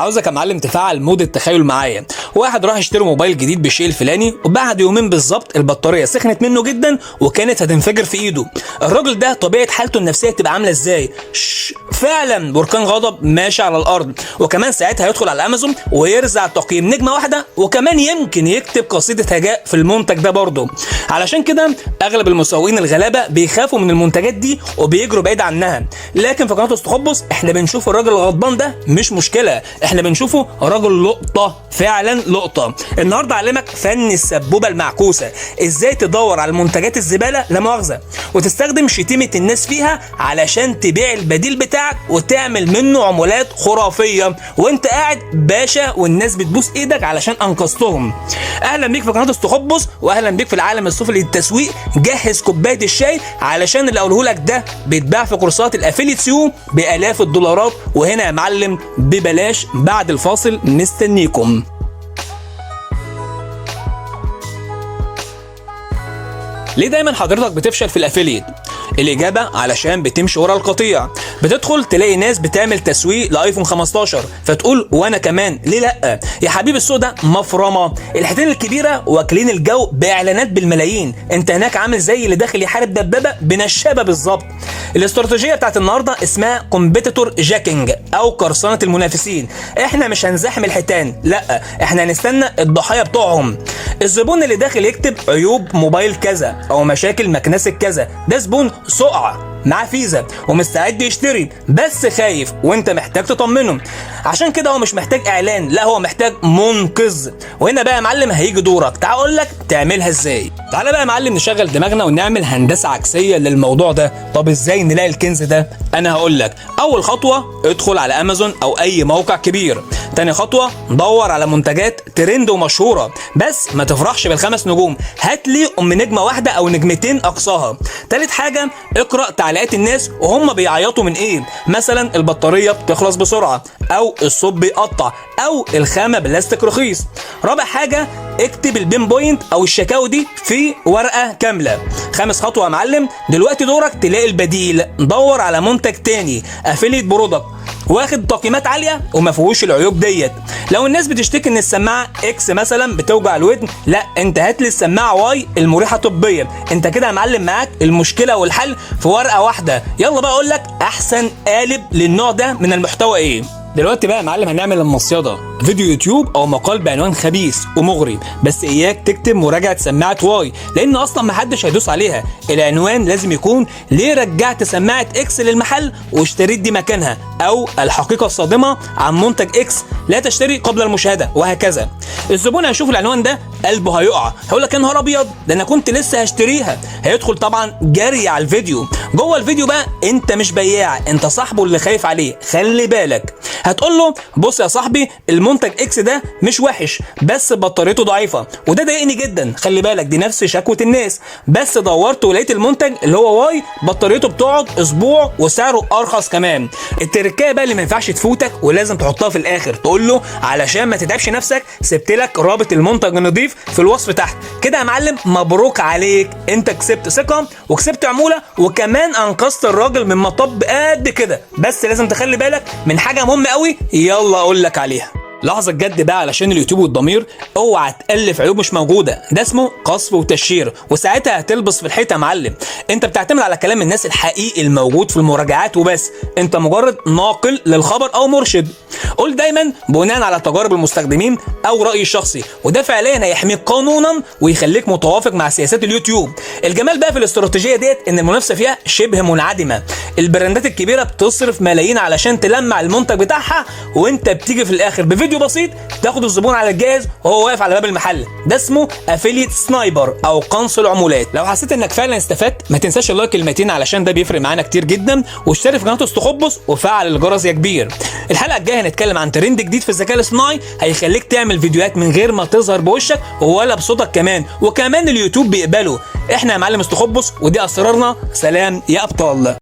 عاوزك يا معلم تفعل مود التخيل معايا. واحد راح يشتري موبايل جديد بالشيء الفلاني، وبعد يومين بالظبط البطاريه سخنت منه جدا وكانت هتنفجر في ايده. الراجل ده طبيعه حالته النفسيه تبقى عامله ازاي؟ فعلا بركان غضب ماشي على الارض. وكمان ساعتها هيدخل على امازون ويرزع تقييم نجمه واحده، وكمان يمكن يكتب قصيده هجاء في المنتج ده برضه. علشان كده اغلب المسوقين الغلابه بيخافوا من المنتجات دي وبيجروا بعيد عنها. لكن في قناه استخبص احنا بنشوف الراجل الغضبان ده مش مشكله، احنا بنشوفه راجل لقطه، فعلا لقطه. النهارده اعلمك فن السبوبه المعكوسه، ازاي تدور على المنتجات الزباله لا مؤاخذه وتستخدم شتيمه الناس فيها علشان تبيع البديل بتاعك وتعمل منه عمولات خرافيه وانت قاعد باشا والناس بتبوس ايدك علشان انقذتهم. اهلا بيك في قناه استخبص، واهلا بيك في العالم السفلي للتسويق. جهز كوبايه الشاي علشان اللي اقوله لك ده بيتباع في كورسات الافيليت سيو بالاف الدولارات، وهنا يا معلم ببلاش. بعد الفاصل مستنيكم. ليه دايما حضرتك بتفشل في الافيليت؟ الإجابة علشان بتمشي ورا القطيع. بتدخل تلاقي ناس بتعمل تسويق لايفون 15 فتقول وانا كمان ليه لا؟ يا حبيبي السوق ده مفرمه، الحيتين الكبيره واكلين الجو باعلانات بالملايين، انت هناك عامل زي اللي داخل يحارب دبابه بنشابه بالظبط. الاستراتيجيه بتاعت النهارده اسمها كومبيتيتور جاكينج او قرصنه المنافسين. احنا مش هنزاحم الحيتان، لا احنا هنستنى الضحايا بتوعهم. الزبون اللي داخل يكتب عيوب موبايل كذا او مشاكل مكنسه كذا، ده زبون سقع معاه فيزا ومستعد يشتري بس خايف وانت محتاج تطمنه. عشان كده هو مش محتاج اعلان، لا هو محتاج منقذ. وهنا بقى يا معلم هيجي دورك، تعال اقول لك تعملها ازاي. تعالى بقى يا معلم نشغل دماغنا ونعمل هندسه عكسيه للموضوع ده. طب ازاي نلاقي الكنز ده؟ انا هقول لك. اول خطوه ادخل على امازون او اي موقع كبير. تاني خطوه دور على منتجات ترند ومشهوره، بس ما تفرحش بالخمس نجوم، هات لي نجمه واحده او نجمتين اقصاها. تالت حاجه اقرا تعليقات الناس وهم بيعيطوا من ايه، مثلا البطاريه بتخلص بسرعه، او الصوت بيقطع، او الخامه بلاستيك رخيص. رابع حاجه اكتب البين بوينت او الشكاوي دي في ورقه كامله. خامس خطوه يا معلم دلوقتي دورك تلاقي البديل. دور على منتج تاني افيليت برودكت واخد تقييمات عاليه وما فيهوش العيوب ديت. لو الناس بتشتكي ان السماعه اكس مثلا بتوجع الودن، لا انت هات لي السماعه واي المريحه طبيا. انت كده يا معلم معاك المشكله والحل في ورقه واحده. يلا بقى اقول لك احسن قالب للنوع ده من المحتوى ايه. دلوقتي بقى يا معلم هنعمل المصيده، فيديو يوتيوب او مقال بعنوان خبيث ومغري، بس اياك تكتب مراجعه سماعه واي لان اصلا محدش هيدوس عليها. العنوان لازم يكون ليه رجعت سماعه اكس للمحل واشتريت دي مكانها، او الحقيقه الصادمه عن منتج اكس، لا تشتري قبل المشاهده، وهكذا. الزبون هيشوف العنوان ده قلبه هيقع، هيقول لك يا نهار ابيض ده انا كنت لسه هشتريها. هيدخل طبعا جري على الفيديو. جوه الفيديو بقى انت مش بياع، انت صاحبه اللي خايف عليه، خلي بالك. هتقول له بص يا صاحبي المنتج اكس ده مش وحش بس بطاريته ضعيفه وده ضايقني جدا، خلي بالك دي نفس شكوى الناس، بس دورت ولقيت المنتج اللي هو واي بطاريته بتقعد اسبوع وسعره ارخص كمان. التركيه بقى اللي ما ينفعش تفوتك ولازم تحطها في الاخر، تقول له علشان ما تتعبش نفسك سبت لك رابط المنتج النظيف في الوصف تحت. كده يا معلم مبروك عليك، انت كسبت ثقه وكسبت عموله وكمان انقذت الراجل من مطب قد كده. بس لازم تخلي بالك من حاجه مهمه قوي، يلا اقول لك عليها. لحظه جد بقى علشان اليوتيوب والضمير، اوعى تالف عيوب مش موجوده، ده اسمه قصف وتشهير وساعتها هتلبس في الحيطه يا معلم. انت بتعتمد على كلام الناس الحقيقي الموجود في المراجعات وبس، انت مجرد ناقل للخبر او مرشد. قول دايما بناء على تجارب المستخدمين او رايي الشخصي، وده فعليا هيحميك قانونا ويخليك متوافق مع سياسات اليوتيوب. الجمال بقى في الاستراتيجيه ديت ان المنافسه فيها شبه منعدمه. البراندات الكبيره بتصرف ملايين علشان تلمع المنتج بتاعها، وانت بتيجي في الاخر بفيديو بسيط تاخد الزبون على الجهاز وهو واقف على باب المحل. ده اسمه افيليت سنايبر او قنص العمولات. لو حسيت انك فعلا استفدت ما تنساش اللايك كلمتين علشان ده بيفرق معانا كتير جدا، واشترك في قناه استخبص وفعل الجرس يا كبير. الحلقه الجايه هنتكلم عن ترند جديد في الذكاء الاصطناعي هيخليك تعمل فيديوهات من غير ما تظهر بوشك ولا بصوتك كمان، وكمان اليوتيوب بيقبله. احنا يا معلم استخبص ودي اسرارنا. سلام يا ابطال.